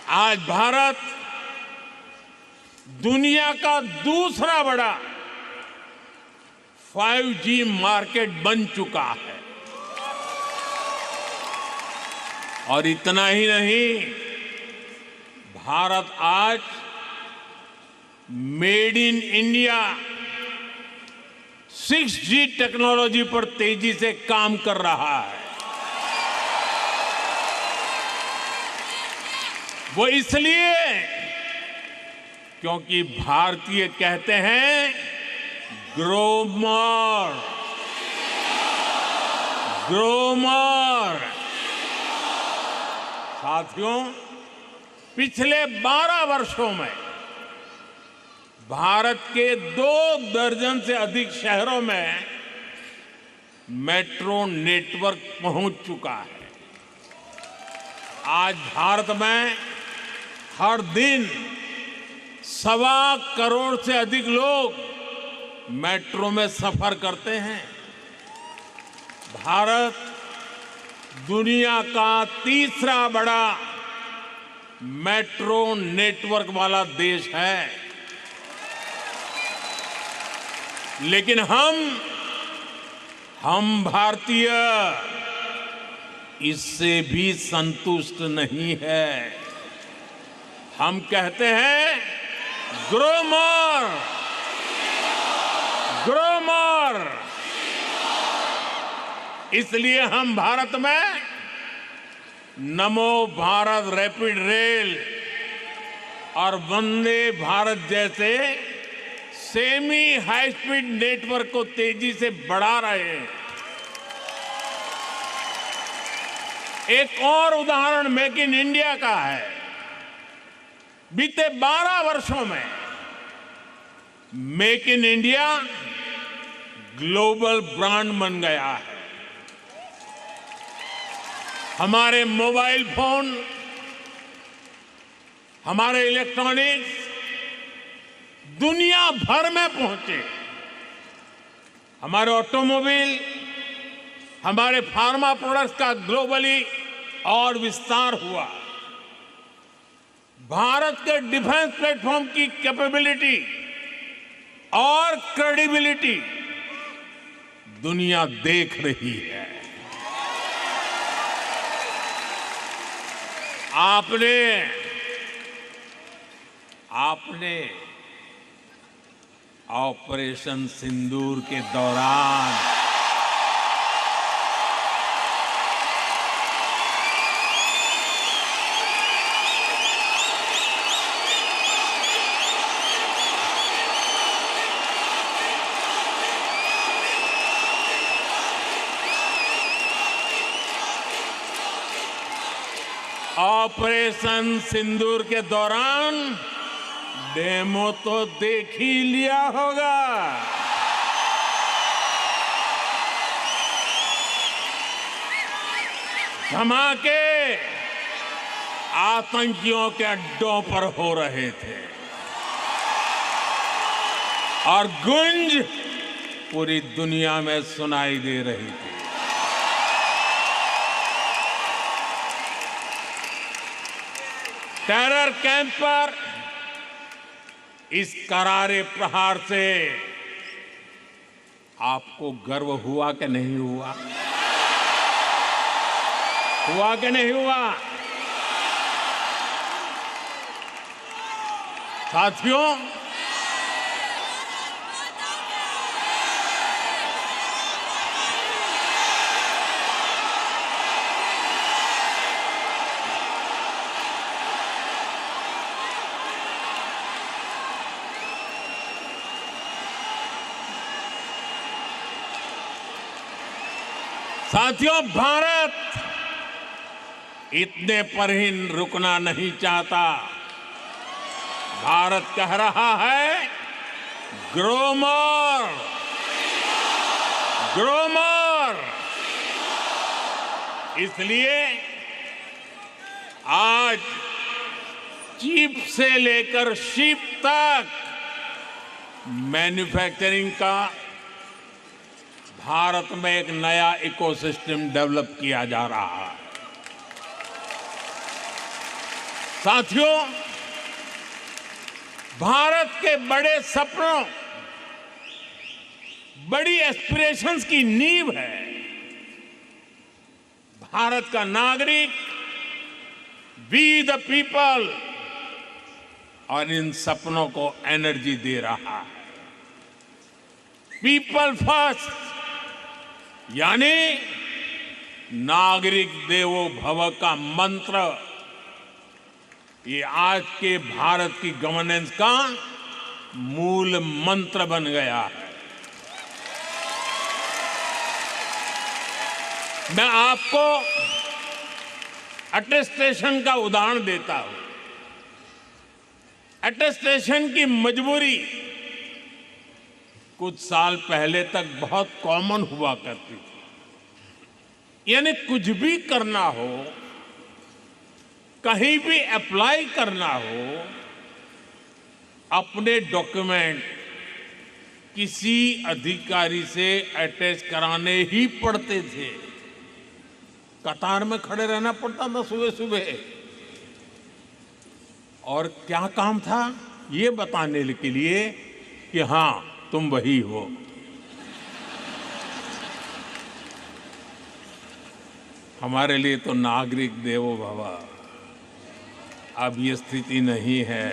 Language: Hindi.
आज भारत दुनिया का दूसरा बड़ा 5G मार्केट बन चुका है। और इतना ही नहीं, भारत आज made in India 6G technology पर तेजी से काम कर रहा है। वो इसलिए क्योंकि भारतीय कहते हैं ग्रो मोर, ग्रो मोर। साथियों, पिछले 12 वर्षों में भारत के 2 दर्जन से अधिक शहरों में मेट्रो नेटवर्क पहुंच चुका है। आज भारत में हर दिन 1.25 करोड़ से अधिक लोग मेट्रो में सफर करते हैं। भारत दुनिया का तीसरा बड़ा मेट्रो नेटवर्क वाला देश है। लेकिन हम भारतीय इससे भी संतुष्ट नहीं है। हम कहते हैं ग्रो मोर, ग्रो मोर। इसलिए हम भारत में नमो भारत रैपिड रेल और वंदे भारत जैसे सेमी हाई स्पीड नेटवर्क को तेजी से बढ़ा रहे हैं। एक और उदाहरण मेक इन इंडिया का है। बीते 12 वर्षों में make in India global brand बन गया है। हमारे मोबाइल फोन, हमारे इलेक्ट्रॉनिक्स दुनिया भर में पहुंचे। हमारे ऑटोमोबाइल, हमारे फार्मा प्रोडक्ट्स का ग्लोबली और विस्तार हुआ। भारत के डिफेंस प्लेटफॉर्म की कैपेबिलिटी और क्रेडिबिलिटी दुनिया देख रही है। आपने ऑपरेशन सिंदूर के दौरान डेमो तो देख ही लिया होगा। धमाके आतंकियों के अड्डों पर हो रहे थे और गूंज पूरी दुनिया में सुनाई दे रही थी। टेरर कैंप पर इस करारे प्रहार से आपको गर्व हुआ कि नहीं हुआ? हुआ कि नहीं हुआ? साथियों, भारत इतने पर ही रुकना नहीं चाहता। भारत कह रहा है ग्रो मोर, ग्रो मोर। इसलिए आज चिप से लेकर शिप तक मैन्युफैक्चरिंग का भारत में एक नया इकोसिस्टम डेवलप किया जा रहा है। साथियों, भारत के बड़े सपनों, बड़ी एस्पिरेशंस की नींव है भारत का नागरिक, वी द पीपल, और इन सपनों को एनर्जी दे रहा है। पीपल फर्स्ट यानी नागरिक देवो भव का मंत्र, ये आज के भारत की गवर्नेंस का मूल मंत्र बन गया है। मैं आपको अटेस्टेशन का उदाहरण देता हूं। अटेस्टेशन की मजबूरी कुछ साल पहले तक बहुत कॉमन हुआ करती थी। यानी कुछ भी करना हो, कहीं भी अप्लाई करना हो, अपने डॉक्यूमेंट किसी अधिकारी से अटैच कराने ही पड़ते थे। कतार में खड़े रहना पड़ता था सुबह सुबह, और क्या काम था? ये बताने के लिए कि हां तुम वही हो। हमारे लिए तो नागरिक देवो भव अब ये स्थिति नहीं है।